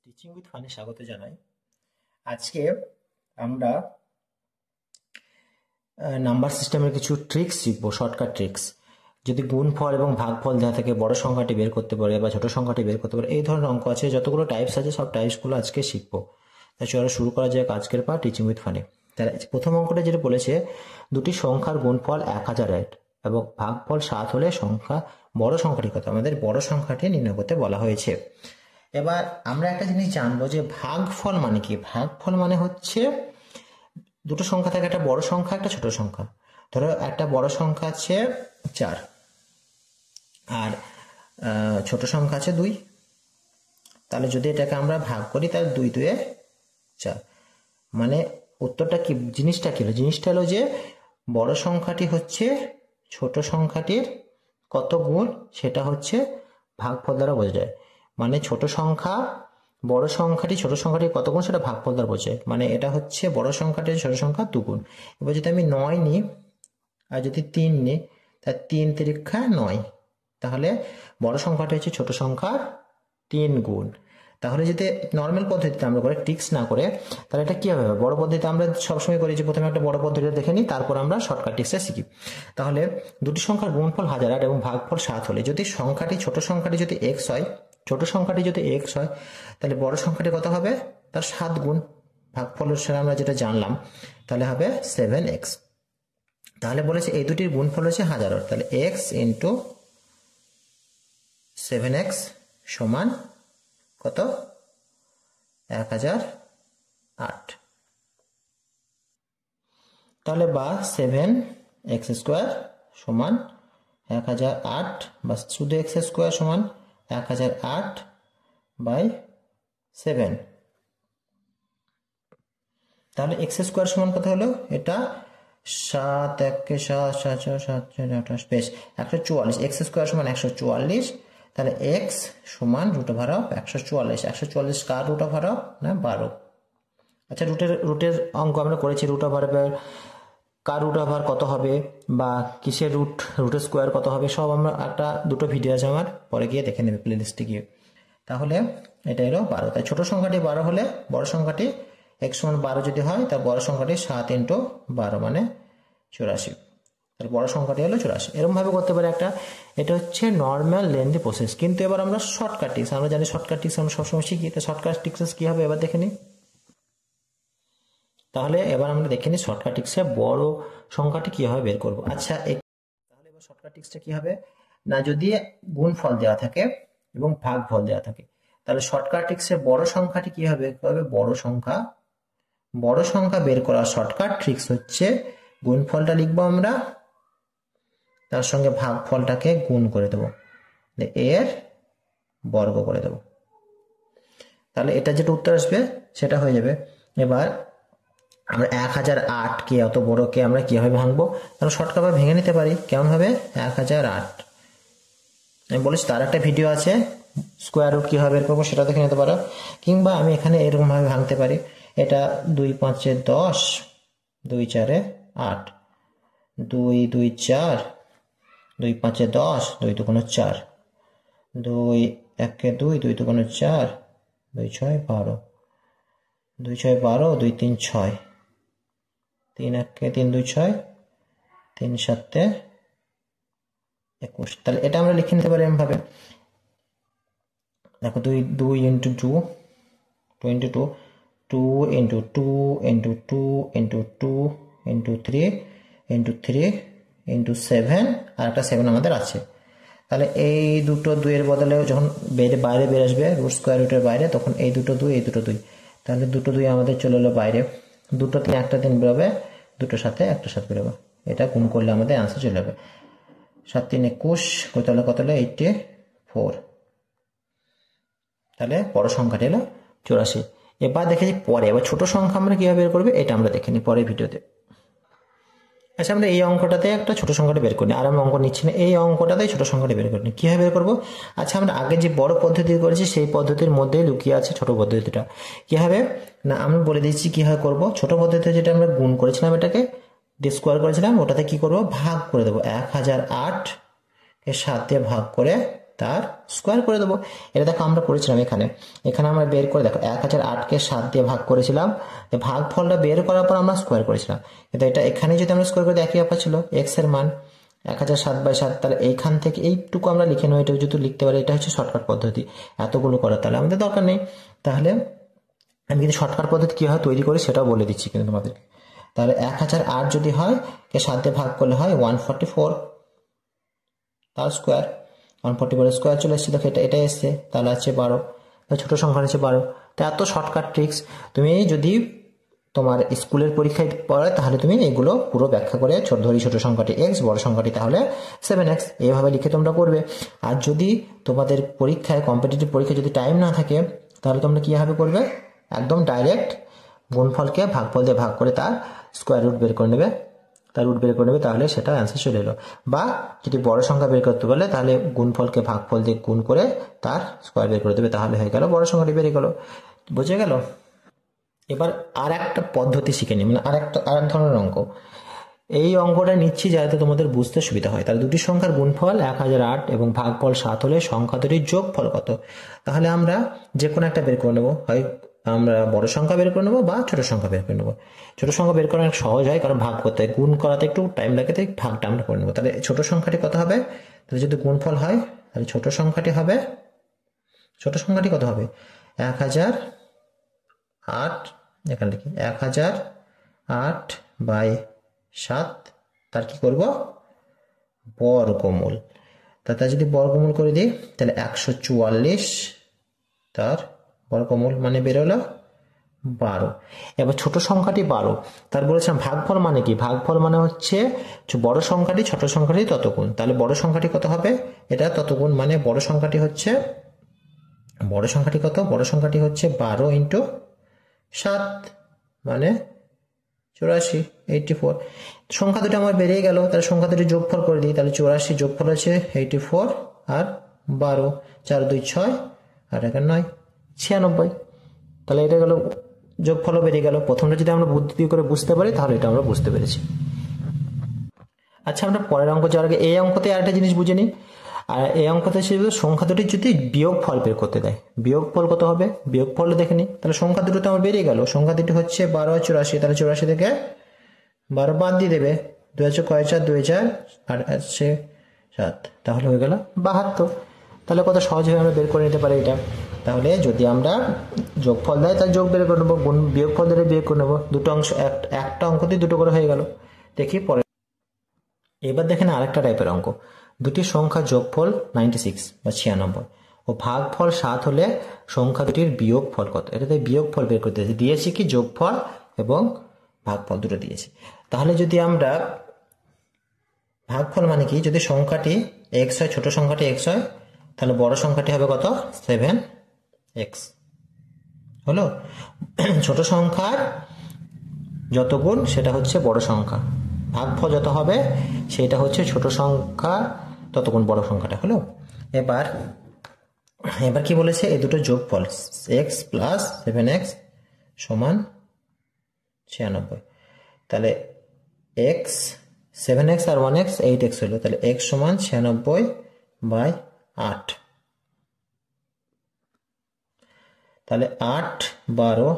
Teaching with ফানে স্বাগত জানাই। আজকে আমরা নাম্বার সিস্টেমের কিছু ট্রিক্স শিখবো, শর্টকাট ট্রিক্স। যদি গুণফল এবং ভাগফল দেওয়া থাকে, বড় সংখ্যাটি বের করতে পারে বা ছোট সংখ্যাটি বের করতে পারে, এই ধরনের অঙ্ক আছে, যতগুলো টাইপস আছে সব টাইপসগুলো আজকে শিখবো। তাই চলো শুরু করা যাক আজকের পার্ট টিচিং উইথ ফানে। তাহলে প্রথম অঙ্কটা যেটা বলেছে, দুটি সংখ্যার গুণফল 1008 এবং ভাগফল 7 হলে বড় সংখ্যাটি কত? আমাদের বড় সংখ্যাটি নির্ণয় করতে বলা হয়েছে। এবার আমরা একটা জিনিস জানবো যে ভাগফল মানে কি। ভাগফল মানে হচ্ছে দুটো সংখ্যা থাকে, একটা বড় সংখ্যা একটা ছোট সংখ্যা। ধরো একটা বড় সংখ্যা আছে 4 আর ছোট সংখ্যা আছে 2। তাহলে যদি এটাকে আমরা ভাগ করি তাহলে 2 2 4, মানে উত্তরটা কি, জিনিসটা কি হলো? জিনিসটা হলো যে বড় সংখ্যাটি হচ্ছে ছোট সংখ্যাটির কত গুণ, সেটা হচ্ছে ভাগফল দ্বারা বোঝা যায়। মানে ছোট সংখ্যা বড় সংখ্যাটি ছোট সংখ্যাটির কত গুণ সেটা ভাগফল দ্বারা বোঝায়। মানে এটা হচ্ছে বড় সংখ্যাটির ছোট সংখ্যা 2 গুণ। এবার যদি আমি 9 নিই আর যদি 3 নিই, তাহলে 3 তিরিক্ষা 9, তাহলে বড় সংখ্যাটি হচ্ছে ছোট সংখ্যার 3 গুণ। তাহলে যদি নর্মাল পদ্ধতিতে আমরা করে ট্রিক্স না করে, তাহলে এটা কি হবে? বড় পদ্ধতিতে আমরা সবসময় করি যে প্রথমে একটা বড় পদ্ধতিটা দেখে নিই, তারপর আমরা শর্টকাট ট্রিক্সটা শিখি। তাহলে দুটি সংখ্যার গুণফল 1008 এবং ভাগফল 7 হলে যদি সংখ্যাটি ছোট সংখ্যাটি যদি x হয়, ছোট সংখ্যাটি যদি x হয়, তাহলে বড় সংখ্যাটি কত হবে? তার 7 গুণ। ভাগফলের সাথে আমরা যেটা জানলাম, তাহলে হবে 7x। তাহলে বলেছে এই দুটির গুণফল হচ্ছে 1008, তাহলে x ইন্টু 7x সমান কত? 1008। তাহলে বা 7x স্কোয়ার সমান 1008, বা শুধু x স্কোয়ার সমান 1008/7। তাহলে x স্কোয়ার সমান কত হলো? এটা 7 1 7 7 7 28, বেশ 144। x স্কোয়ার সমান 144, তাহলে x সমান রুট ওভার অফ 144। 144 কার রুট ওভার অফ? না 12। আচ্ছা, রুটের অঙ্ক আমরা করেছি। রুট ওভার কার রুট ওভার কত হবে বা কিসের রুটের স্কোয়ার কত হবে, সব আমরা দুটো ভিডিও আছে আমার, পরে গিয়ে দেখে নেবে প্লেলিস্টে গিয়ে। তাহলে এটা এলো 12। তাই ছোট সংখ্যাটি 12 হলে বড় সংখ্যাটি x সমান 12 যদি হয়, তার বড় সংখ্যাটি 7 ইন্টু 12 মানে 84। তাহলে বড় সংখ্যাটি হলো 84। এরকম ভাবে করতে পারে একটা। এটা হচ্ছে নর্মাল লেন্থি প্রসেস। কিন্তু এবার আমরা শর্টকাট ট্রিক্স, আমরা জানি শর্টকাট ট্রিক্স আমরা সবসময় শিখি। তো শর্টকাট ট্রিক্স কি হবে এবার দেখে নিই। তাহলে এবার আমরা দেখে নিই শর্টকাট ট্রিক্সে বড় সংখ্যাটি কিভাবে বের করব। আচ্ছা, তাহলে এবার শর্টকাট ট্রিক্সটা কি হবে না, যদি গুণফল দেওয়া থাকে এবং ভাগফল দেওয়া থাকে, তাহলে শর্টকাট ট্রিক্সে বড় সংখ্যাটি কিভাবে বের করবে? বড় সংখ্যা বের করার শর্টকাট ট্রিক্স হচ্ছে গুণফলটা লিখবো আমরা, তার সঙ্গে ভাগফলটাকে গুণ করে দেবো, এর বর্গ করে দেবো। তাহলে এটা যেটা উত্তর আসবে সেটা হয়ে যাবে। এবার আমরা 1008 কে, অত বড়কে আমরা কিভাবে ভাঙবো? তাহলে শর্টকাট ভেঙে নিতে পারি। কেমন হবে? 1008 আমি বলেছি তার একটা ভিডিও আছে, স্কোয়ার রুট কিভাবে বের করবো সেটা দেখে নিতে পারো। কিংবা আমি এখানে এরকম ভাবে ভাঙতে পারি, এটা 2 5 10, 2 4 8, 2 2 4, 2 5 10, 2 2 4, 2 1 2, 2 2 4, 2 6 12, 2 6 12, 2 3 6, 3 1 3 2 6, 3 7 21। তাহলে এটা আমরা লিখে নিতে পারি এমন ভাবে। দেখো 2 into 2 22, 2 into 2 into 2 into 2 into 3 into 3 into 7, আর একটা 7 আমাদের আছে। তাহলে এই দুটো 2 এর বদলে যখন বাইরে বের আসবে রুট স্কোয়ার রুটের বাইরে, তখন এই দুটো 2 এই দুটো 2, তাহলে দুটো 2 আমাদের চলে এলো বাইরে। দুটো 3 একটা 3 বেরোবে, দুটোর সাথে একটা 7 বেরোবে। এটা গুণ করলে আমাদের আনসার চলে যাবে 7 3 21, তাহলে কত হলো? 84। তাহলে বড় সংখ্যাটি হলো 84। এবার দেখেছি পরে, এবার ছোট সংখ্যা আমরা কিভাবে বের করবে এটা আমরা দেখে নিই পরের ভিডিওতে। আচ্ছা, আমরা এই অঙ্কটাতে একটা ছোট সংখ্যাটা বের করি, আর আমি অঙ্ক নিচ্ছি না, এই অঙ্কটাতেই ছোট সংখ্যাটা বের করি। কিভাবে বের করবো? আচ্ছা, আমরা আগে যে বড় পদ্ধতি করেছি সেই পদ্ধতির মধ্যে লুকিয়ে আছে ছোট পদ্ধতিটা। কিভাবে না, আমি বলে দিচ্ছি কিভাবে করব। ছোট পদ্ধতিতে যেটা আমরা গুণ করেছিলাম, এটাকে স্কোয়ার করেছিলাম, ওটাতে কি করব? ভাগ করে দেবো। 1008 এর 7 দিয়ে ভাগ করে তার স্কোয়ার করে দেবো। এটা দেখো আমরা করেছিলাম এখানে আমরা বের করে দেখো 1008কে 7 দিয়ে ভাগ করেছিলাম, ভাগফলটা বের করার পর আমরা স্কোয়ার করেছিলাম, কিন্তু এটা এখানে যদি আমরা স্কোয়ার করে একই ব্যাপার ছিল, এক্স এর মান 1007/7, তাহলে এইখান থেকে এইটুকু আমরা লিখে নেবো, এটা যদি লিখতে পারি, এটা হচ্ছে শর্টকাট পদ্ধতি এতগুলো করার, তাহলে আমাদের দরকার নেই। তাহলে আমি কিন্তু শর্টকাট পদ্ধতি কীভাবে তৈরি করি সেটাও বলে দিচ্ছি কিন্তু তোমাদেরকে। তাহলে 1008 যদি হয় 7 দিয়ে ভাগ করলে হয় 144, তার স্কোয়ার 144 স্কোয়ার চলে এসছে, দেখো এটা এসছে, তাহলে আছে 12, ছোট সংখ্যা আছে 12। তা এত শর্টকাট ট্রিক্স তুমি যদি তোমার স্কুলের পরীক্ষায় পড়ে তাহলে তুমি এগুলো পুরো ব্যাখ্যা করে ধরি ছোট সংখ্যাটি এক্স, বড় সংখ্যাটি তাহলে 7x, এইভাবে লিখে তোমরা করবে। আর যদি তোমাদের পরীক্ষায় কম্পিটিটিভ পরীক্ষায় যদি টাইম না থাকে তাহলে তোমরা কীভাবে করবে, একদম ডাইরেক্ট গুণফলকে ভাগফল দিয়ে ভাগ করে তার স্কোয়ার রুট বের করে নেবে, তাহলে সেটা অ্যান্সার চলে এলো। বা যদি বড় সংখ্যা বের করতে বলে তাহলে গুণফলকে ভাগফল দিয়ে গুণ করে তার স্কোয়ার বের করে দেবে, তাহলে হয়ে গেল বড় সংখ্যাটি বেরিয়ে গেল। বুঝে গেল? এবার আর একটা পদ্ধতি শিখে নিই, মানে আর এক ধরনের অঙ্ক। এই অঙ্কটা নিচ্ছি যাতে তোমাদের বুঝতে সুবিধা হয়। তাহলে দুটি সংখ্যার গুণফল 1008 এবং ভাগফল 7 হলে সংখ্যা দুটির যোগফল কত? তাহলে আমরা যে কোনো একটা বের করে নেবো, হয় আমরা বড় সংখ্যা বের করে নেবো বা ছোট সংখ্যা বের করে নেবো। ছোট সংখ্যা বের করা সহজ হয়, কারণ ভাগ করতে হয়, গুণ করাতে একটু টাইম লাগে, তাই ভাগটা আমরা করে নেবো। তাহলে ছোট সংখ্যাটি কত হবে? তাহলে যদি গুণফল হয় তাহলে ছোট সংখ্যাটি কত হবে? 1008, এখানে লিখি 1008/7, তার কি করব? বর্গমূল। তার যদি বর্গমূল করে দিই তাহলে 144, তার বর্গমূল মানে বেরোলো 12। এবার ছোট সংখ্যাটি 12, তার বলেছিলাম ভাগফল মানে কি? ভাগফল মানে হচ্ছে বড় সংখ্যাটি ছোট সংখ্যাটি তত গুণ। তাহলে বড় সংখ্যাটি কত হবে? এটা তত গুণ, মানে বড় সংখ্যাটি হচ্ছে কত? বড় সংখ্যাটি হচ্ছে 12 × 7 মানে 84, 84। সংখ্যা দুটো আমার বেরিয়ে গেল, তাহলে সংখ্যা দুটি যোগফল করে দিই, তাহলে 84 যোগফল হচ্ছে 84 আর 12, 4 2 6 আর 1 9, 96। তাহলে এটা গেল যোগফলও বেরিয়ে গেল। প্রথমটা যদি আমরা বুদ্ধি দিয়ে করে বুঝতে পারি তাহলে এটা আমরা বুঝতে পেরেছি। আচ্ছা, আমরা পরের অঙ্ক যাওয়ার আগে এই অঙ্কতে আরেকটা জিনিস বুঝে নিই। আর এই অঙ্কতে ছিল সংখ্যা দুটি যদি বিয়োগফল বের করতে দেয়, বিয়োগফল কত হবে? বিয়োগফল দেখে নিই। তাহলে সংখ্যা দুটো তো আমার বেরিয়ে গেল, সংখ্যা দুটি হচ্ছে 12 আর 84, তাহলে 84 থেকে 12 বাদ দিয়ে দেবে, 2 আছে কয় 4, 2 4 আর আছে 7, তাহলে হয়ে গেল 72। তাহলে কত সহজভাবে আমরা বের করে নিতে পারি এটা। তাহলে যদি আমরা যোগফল দেয় তাহলে যোগ বের করে নেবো, গুণ বিয়োগফল দিলে বিয়োগ করে নেবো, দুটো অংশ একটা অঙ্কতেই দুটো করে হয়ে গেল। দেখি পরে। এবার দেখেন আরেকটা টাইপের অঙ্ক। দুটি সংখ্যা যোগফল 96 বা 96 ও ভাগফল 7 হলে সংখ্যা দুটির বিয়োগফল কত? এটাতে বিয়োগফল বের করতে দিয়েছি কি যোগফল এবং ভাগফল দুটো দিয়েছি। তাহলে যদি আমরা ভাগফল মানে কি, যদি সংখ্যাটি x হয়, ছোট সংখ্যাটি x হয়, তাহলে বড় সংখ্যাটি হবে কত? 7x হলো। ছোট সংখ্যার যত গুণ সেটা হচ্ছে বড় সংখ্যা, ভাগফল যত হবে সেটা হচ্ছে ছোট সংখ্যা তত গুণ বড় সংখ্যাটা হলো। এবার কি বলেছে? এই দুটো যোগফল x + 7x = 96। তাহলে x 7x আর 1x 8x হলো, তাহলে x = 96/8। তাহলে 8 12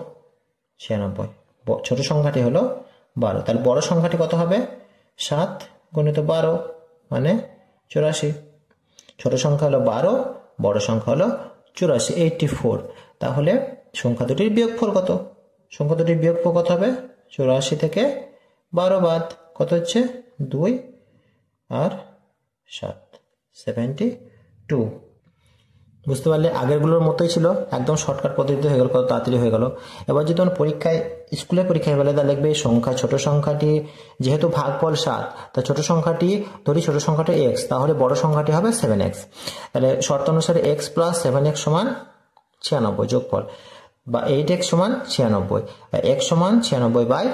96, ছোট সংখ্যাটি হলো 12। তাহলে বড় সংখ্যাটি কত হবে? 7 × 12 মানে 84। ছোট সংখ্যা হলো 12, বড় সংখ্যা হলো 84, 84। তাহলে সংখ্যা দুটির বিয়োগফল কত? সংখ্যা দুটির বিয়োগফল কত হবে? 84 থেকে 12 বাদ কত হচ্ছে? 2 আর 7, 72। বুঝতে পারলে? আগেরগুলোর মতোই ছিল, একদম শর্টকাট পদ্ধতিতে হয়ে গেল, কত তাড়াতাড়ি হয়ে গেল। এবার যদি তোমার স্কুলের পরীক্ষায় বলে তাহলে লিখবে সংখ্যা ছোট সংখ্যাটি যেহেতু ভাগফল 7, তা ছোট সংখ্যাটি ধরি ছোট সংখ্যাটি x, তাহলে বড় সংখ্যাটি হবে 7x। তাহলে শর্ত অনুসারে x + 7x = 96 যোগফল, বা 8x = 96, x = 96/8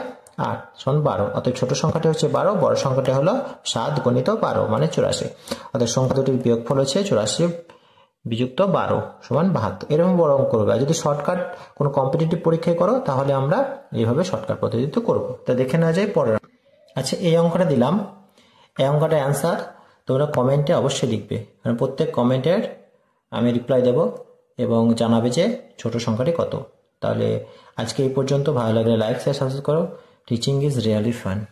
= 12। অর্থাৎ ছোট সংখ্যাটি হচ্ছে 12, বড় সংখ্যাটি হলো 7 × 12 মানে 84। অর্থাৎ সংখ্যা দুটির বিয়োগফল হচ্ছে 84 বিযুক্ত 12 = 72। এরকম বড় অঙ্ক করবে। আর যদি শর্টকাট কোনো কম্পিটিটিভ পরীক্ষায় করো তাহলে আমরা এইভাবে শর্টকাট পদ্ধতিতে করব। তা দেখে নেওয়া যায় পরের। আচ্ছা, এই অঙ্কটা দিলাম, এই অঙ্কটার অ্যান্সার তোমরা কমেন্টে অবশ্যই লিখবে, কারণ প্রত্যেক কমেন্টের আমি রিপ্লাই দেব এবং জানাবে যে ছোট সংখ্যাটি কত। তাহলে আজকে এই পর্যন্ত। ভালো লাগলে লাইক শেয়ার সাবস্ক্রাইব করো। Teaching is really fun.